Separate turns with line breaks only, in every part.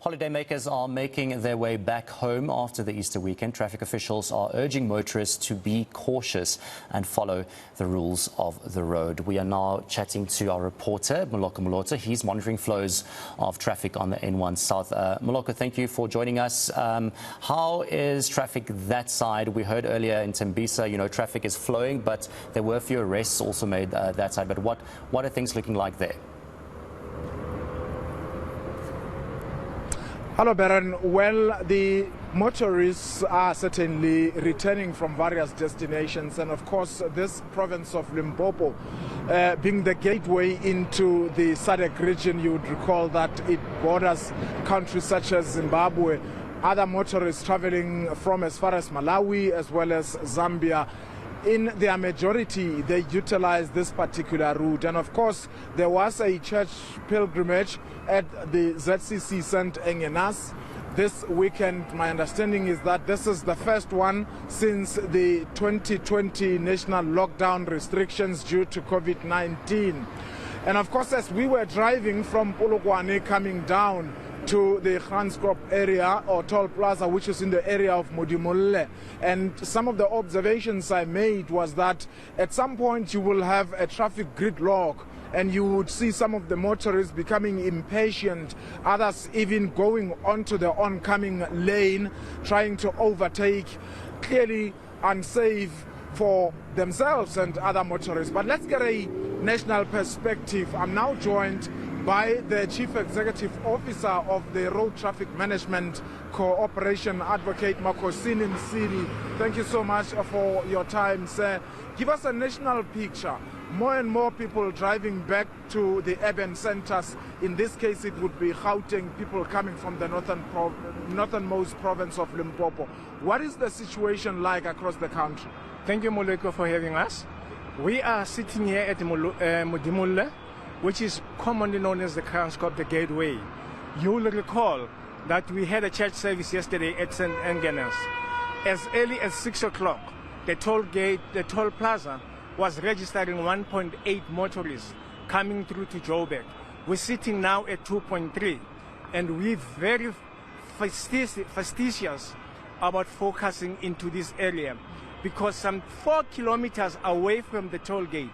Holidaymakers are making their way back home after the Easter weekend. Traffic officials are urging motorists to be cautious and follow the rules of the road. We are now chatting to our reporter, Moloto Moloko. He's monitoring flows of traffic on the N1 South. Moloko, thank you for joining us. How is traffic that side? We heard earlier in Tembisa, traffic is flowing, but there were a few arrests also made that side. But what are things looking like there?
Hello, Baron. Well, the motorists are certainly returning from various destinations, and of course this province of Limpopo being the gateway into the SADC region, you would recall that it borders countries such as Zimbabwe. Other motorists traveling from as far as Malawi as well as Zambia, in their majority, they utilize this particular route. And of course, there was a church pilgrimage at the ZCC St. Agnes this weekend. My understanding is that this is the first one since the 2020 national lockdown restrictions due to COVID-19. And of course, as we were driving from Polokwane coming down to the Kranskop area or Toll Plaza, which is in the area of Modimolle. And some of the observations I made was that at some point you will have a traffic gridlock and you would see some of the motorists becoming impatient, others even going onto the oncoming lane, trying to overtake, clearly unsafe for themselves and other motorists. But let's get a national perspective. I'm now joined by the Chief Executive Officer of the Road Traffic Management Cooperation, Advocate Makosini Msiri. Thank you so much for your time, sir. Give us a national picture. More and more people driving back to the urban centers. In this case, it would be Gauteng, people coming from the northernmost province of Limpopo. What is the situation like across the country?
Thank you, Moloko, for having us. We are sitting here at Modimolle, which is commonly known as the Kranskop, the gateway. You will recall that we had a church service yesterday at St. Agnes. As early as 6 o'clock, the toll gate, the toll plaza, was registering 1.8 motorists coming through to Joburg. We're sitting now at 2.3, and we're very fastidious about focusing into this area, because some 4 kilometers away from the toll gate,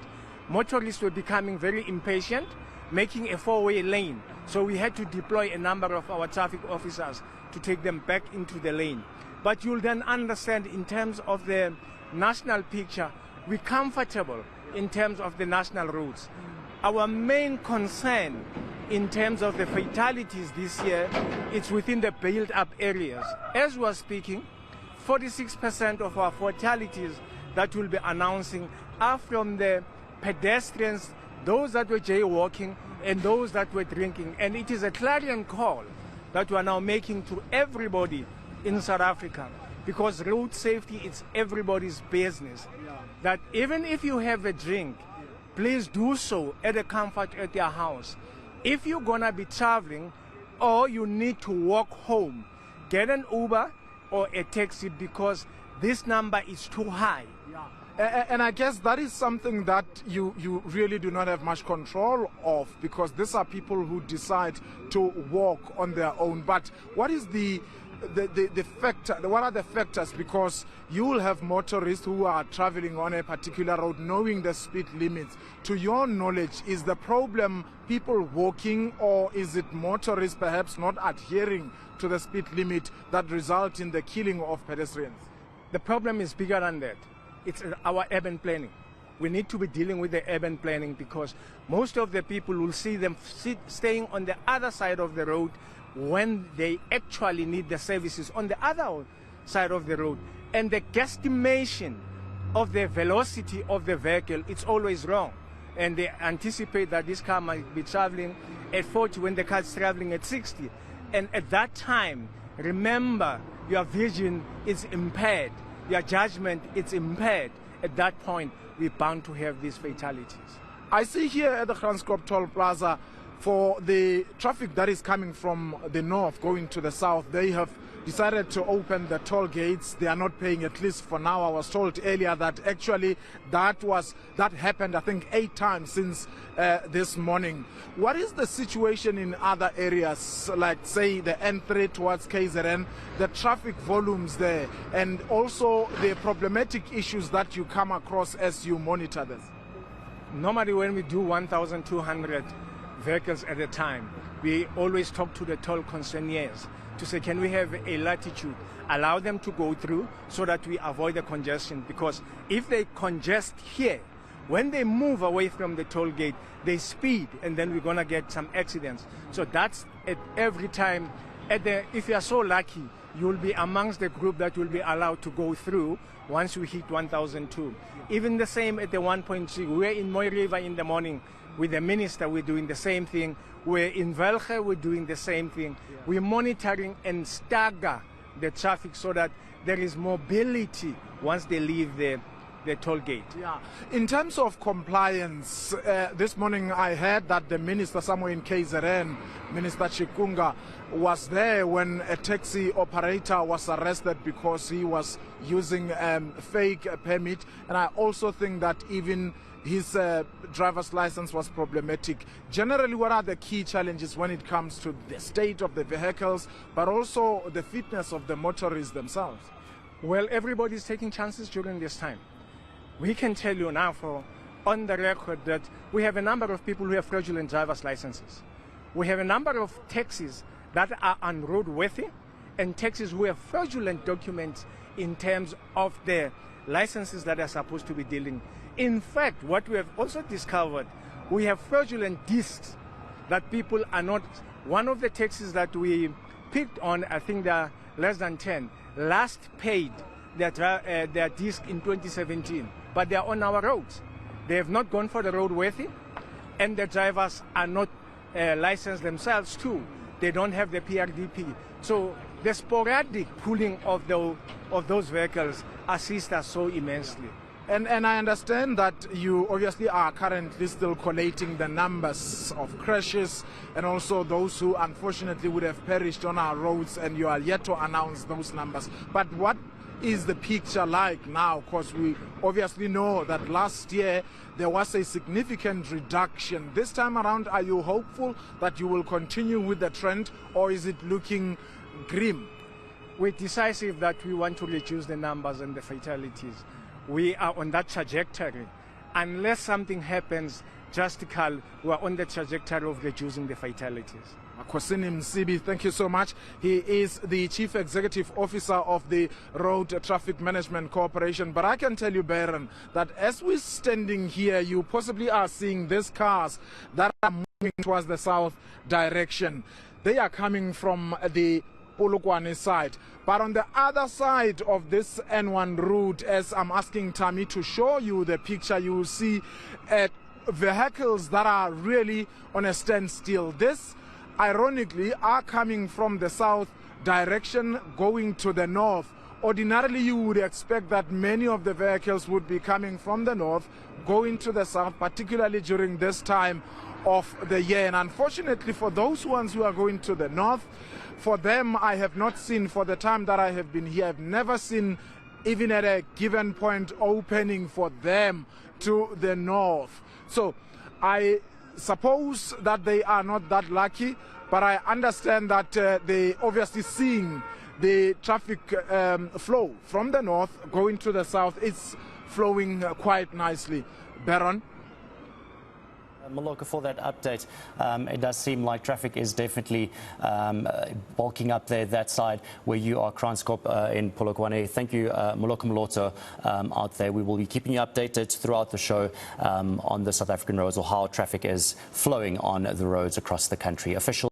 motorists were becoming very impatient, making a 4-way lane. So we had to deploy a number of our traffic officers to take them back into the lane. But you'll then understand, in terms of the national picture, we're comfortable in terms of the national routes. Our main concern in terms of the fatalities this year, it's within the built-up areas. As we're speaking, 46% of our fatalities that we'll be announcing are from the pedestrians, those that were jaywalking and those that were drinking. And it is a clarion call that we are now making to everybody in South Africa, because road safety is everybody's business. That even if you have a drink, please do so at the comfort at your house. If you're gonna be traveling or you need to walk home, get an Uber or a taxi, because this number is too high.
And I guess that is something that you really do not have much control of, because these are people who decide to walk on their own. But what is the factor? What are the factors? Because you will have motorists who are traveling on a particular road knowing the speed limits. To your knowledge, is the problem people walking, or is it motorists perhaps not adhering to the speed limit that result in the killing of pedestrians?
The problem is bigger than that. It's our urban planning. We need to be dealing with the urban planning, because most of the people will see them staying on the other side of the road when they actually need the services on the other side of the road. And the guesstimation of the velocity of the vehicle, it's always wrong. And they anticipate that this car might be traveling at 40 when the car is traveling at 60. And at that time, remember, your vision is impaired. Your judgment is impaired. At that point, we're bound to have these fatalities.
I see here at the Kranskop Toll Plaza For the traffic that is coming from the north going to the south, they have decided to open the toll gates. They are not paying, at least for now. I was told earlier that actually that happened, I think, 8 times since this morning. What is the situation in other areas, like say the N3 towards KZN, the traffic volumes there, and also the problematic issues that you come across as you monitor this?
Normally when we do 1,200 vehicles at a time, we always talk to the toll concessionaires to say, can we have a latitude, allow them to go through so that we avoid the congestion, because if they congest here, when they move away from the toll gate, they speed, and then we're going to get some accidents. So that's at every time. If you are so lucky, you'll be amongst the group that will be allowed to go through once we hit 1,002. Even the same at the 1.3. We're in Mooi River in the morning with the minister, we're doing the same thing. We're in Velge, we're doing the same thing. We're monitoring and stagger the traffic so that there is mobility once they leave the toll gate.
Yeah. In terms of compliance, this morning I heard that the minister somewhere in KZN, Minister Chikunga, was there when a taxi operator was arrested because he was using fake permit, and I also think that even his driver's license was problematic. Generally, what are the key challenges when it comes to the state of the vehicles, but also the fitness of the motorists themselves?
Well, everybody's taking chances during this time. We can tell you now on the record that we have a number of people who have fraudulent driver's licenses. We have a number of taxis that are unroadworthy and taxis who have fraudulent documents in terms of their licenses that are supposed to be dealing. In fact, what we have also discovered, we have fraudulent discs that people are not. One of the taxis that we picked on, I think there are less than 10, last paid their disc in 2017, but they are on our roads. They have not gone for the roadworthy, and the drivers are not licensed themselves too. They don't have the PRDP. So the sporadic pulling of those vehicles assist us so immensely.
And I understand that you obviously are currently still collating the numbers of crashes and also those who unfortunately would have perished on our roads, and you are yet to announce those numbers. But what is the picture like now? Because we obviously know that last year there was a significant reduction. This time around, are you hopeful that you will continue with the trend, or is it looking grim?
We're decisive that we want to reduce the numbers and the fatalities. We are on that trajectory. Unless something happens drastically, we're on the trajectory of reducing the fatalities.
Makhosini Msibi, thank you so much. He is the Chief Executive Officer of the Road Traffic Management Corporation. But I can tell you, Baron, that as we're standing here, you possibly are seeing these cars that are moving towards the south direction. They are coming from the Polokwane side. But on the other side of this N1 route, as I'm asking Tammy to show you the picture, you will see vehicles that are really on a standstill. This, ironically, are coming from the south direction going to the north. Ordinarily, you would expect that many of the vehicles would be coming from the north, going to the south, particularly during this time of the year. And unfortunately, for those ones who are going to the north, for them, I have not seen, for the time that I have been here, I've never seen, even at a given point, opening for them to the north. So I suppose that they are not that lucky, but I understand that they obviously seeing the traffic flow from the north going to the south. It's flowing quite nicely. Baron?
Moloko, for that update, it does seem like traffic is definitely bulking up there, that side where you are, Kranskop in Polokwane. Thank you, Moloto Moloko, out there. We will be keeping you updated throughout the show on the South African roads, or how traffic is flowing on the roads across the country. Official